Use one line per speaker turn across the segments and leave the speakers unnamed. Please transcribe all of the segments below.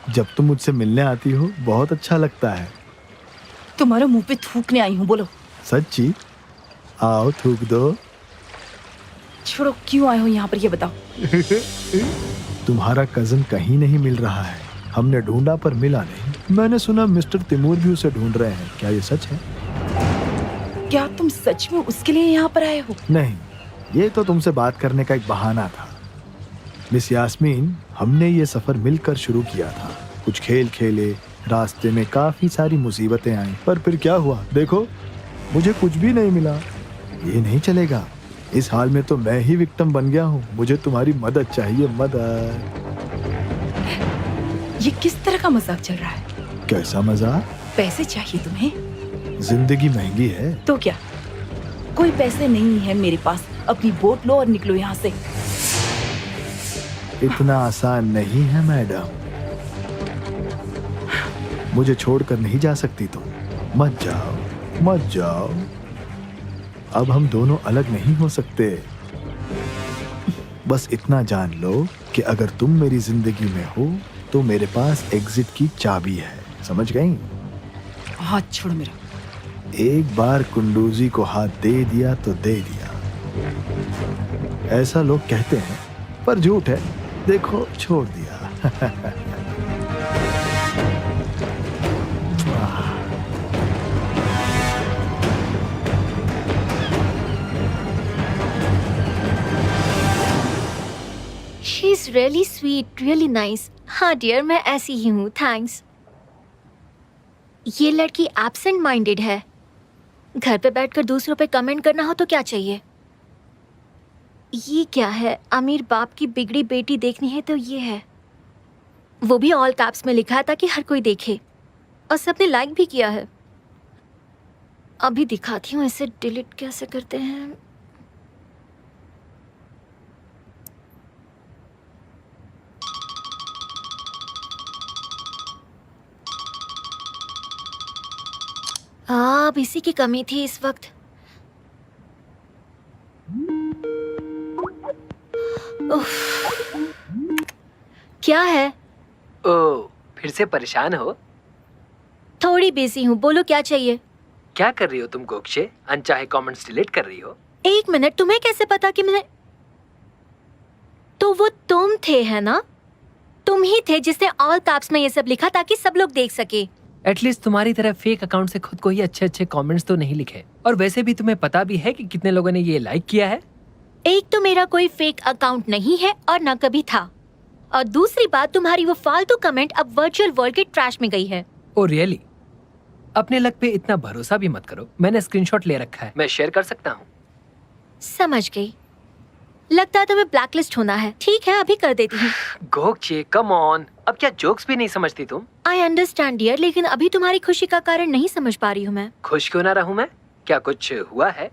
जब तुम मुझसे मिलने आती हो बहुत अच्छा लगता है।
तुम्हारे मुंह पे थूकने आई हूँ, बोलो।
सच्ची? आओ थूक दो।
छोड़ो, क्यों आए हो यहाँ पर ये बताओ।
तुम्हारा कजन कहीं नहीं मिल रहा है। हमने ढूंढा पर मिला नहीं। मैंने सुना मिस्टर तिमूर भी उसे ढूंढ रहे हैं। क्या ये सच है?
क्या तुम सच में उसके लिए यहाँ पर आए हो?
नहीं, ये तो तुमसे बात करने का एक बहाना था। मिस यास्मीन, हमने ये सफर मिलकर शुरू किया था। कुछ खेल खेले, रास्ते में काफी सारी मुसीबतें आई, पर फिर क्या हुआ देखो, मुझे कुछ भी नहीं मिला। ये नहीं चलेगा। इस हाल में तो मैं ही विक्टिम बन गया हूँ। मुझे तुम्हारी मदद चाहिए, मदद।
ये किस तरह का मजाक चल रहा है?
कैसा मजाक?
पैसे चाहिए तुम्हें?
जिंदगी महंगी है।
तो क्या, कोई पैसे नहीं है मेरे पास। अपनी बोट लो और निकलो यहाँ से।
इतना आसान नहीं है मैडम। मुझे छोड़कर नहीं जा सकती तुम। मत जाओ, मत जाओ। अब हम दोनों अलग नहीं हो सकते। बस इतना जान लो कि अगर तुम मेरी जिंदगी में हो तो मेरे पास एग्जिट की चाबी है। समझ गई?
हाथ छोड़ो मेरा।
एक बार कुंडूजी को हाथ दे दिया तो दे दिया। ऐसा लोग कहते हैं, पर झूठ है। देखो, छोड़ दिया।
She is really sweet, really nice. हाँ डियर, मैं ऐसी ही हूँ, थैंक्स। ये लड़की एब्सेंट माइंडेड है। घर पे बैठकर दूसरों पे कमेंट करना हो तो क्या चाहिए। ये क्या है, अमीर बाप की बिगड़ी बेटी देखनी है तो ये है। वो भी ऑल कैप्स में लिखा है ताकि हर कोई देखे, और सबने लाइक भी किया है। अभी दिखाती हूँ इसे डिलीट कैसे करते हैं। अब इसी की कमी थी इस वक्त। क्या है?
ओह, फिर से परेशान हो?
थोड़ी बिजी हूँ, बोलो क्या चाहिए।
क्या कर रही हो तुम गोक्षे? अनचाहे कमेंट्स डिलीट कर रही हो?
एक मिनट, तुम्हें कैसे पता कि मैंने? तो वो तुम थे, है ना? तुम ही थे जिसने ऑल कैप्स में ये सब लिखा ताकि सब लोग देख सके।
एटलीस्ट तुम्हारी तरह फेक अकाउंट से खुद को ही अच्छे अच्छे कमेंट्स तो नहीं लिखे। और वैसे भी तुम्हें पता भी है कि कितने लोगों ने ये लाइक किया है।
एक तो मेरा कोई फेक अकाउंट नहीं है और न कभी था, और दूसरी बात, तुम्हारी वो फालतू कमेंट अब वर्चुअल वर्ल्ड के ट्रैश में गई है।
Oh really? अपने लक पे इतना भरोसा भी मत करो। मैंने स्क्रीनशॉट ले रखा है, मैं शेयर कर सकता हूँ।
समझ गई। लगता है तुम्हें ब्लैकलिस्ट होना है। ठीक है, अभी कर देती हूँ।
गोक्षे कम ऑन, अब क्या जोक्स भी नहीं समझती तुम?
आई अंडरस्टैंड डियर, लेकिन अभी तुम्हारी खुशी का कारण नहीं समझ पा रही हूँ मैं।
खुश क्यों ना रहूं मैं? क्या कुछ हुआ है?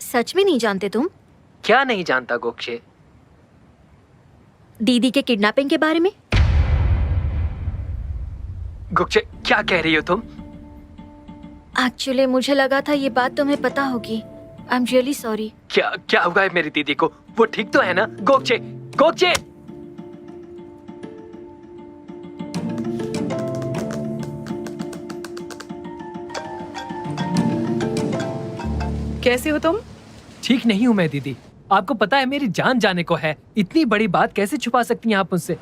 सच में नहीं जानते तुम?
क्या नहीं जानता गोक्षे?
दीदी के किडनैपिंग के बारे में।
गोक्षे, क्या कह रही हो तुम?
एक्चुअली मुझे लगा था ये बात तुम्हें पता होगी। I am really sorry.
क्या क्या हुआ है मेरी दीदी को? वो ठीक तो है ना? गोक्षे, गोक्षे!
कैसे हो तुम?
ठीक नहीं हूँ मैं दीदी। आपको पता है मेरी जान जाने को है। इतनी बड़ी बात कैसे छुपा सकती हैं आप मुझसे?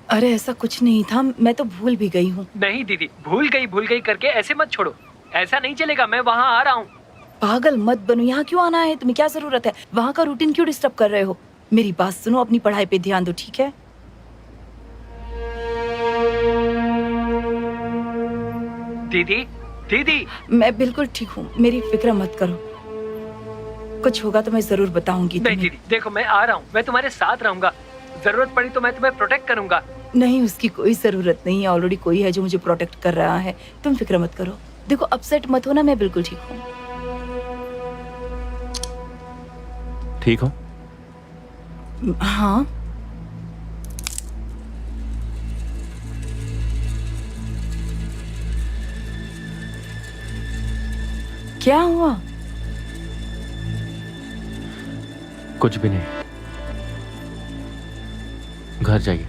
अरे ऐसा कुछ नहीं था, मैं तो भूल भी गई हूँ।
नहीं दीदी, भूल गई करके ऐसे मत छोड़ो। ऐसा नहीं चलेगा, मैं वहाँ आ रहा हूँ।
पागल मत बनो। यहाँ क्यों आना है? तुम्हें क्या जरूरत है? वहाँ का रूटीन क्यों डिस्टर्ब कर रहे हो? मेरी बात सुनो, अपनी पढ़ाई पे ध्यान दो, ठीक है?
दीदी, दीदी!
मैं बिल्कुल ठीक हूँ, मेरी फिक्र मत करो। कुछ होगा तो मैं जरूर बताऊंगी
नहीं
तुम्हें।
दीदी, देखो मैं आ रहा हूँ। मैं तुम्हारे साथ रहूंगा। जरूरत पड़ी तो मैं तुम्हें प्रोटेक्ट करूंगा।
नहीं, उसकी कोई जरूरत नहीं है। ऑलरेडी कोई है जो मुझे प्रोटेक्ट कर रहा है। तुम फिक्र मत करो। देखो, अपसेट मत होना, मैं बिल्कुल ठीक हूँ।
ठीक हो?
हाँ। क्या हुआ?
कुछ भी नहीं। घर जाइए।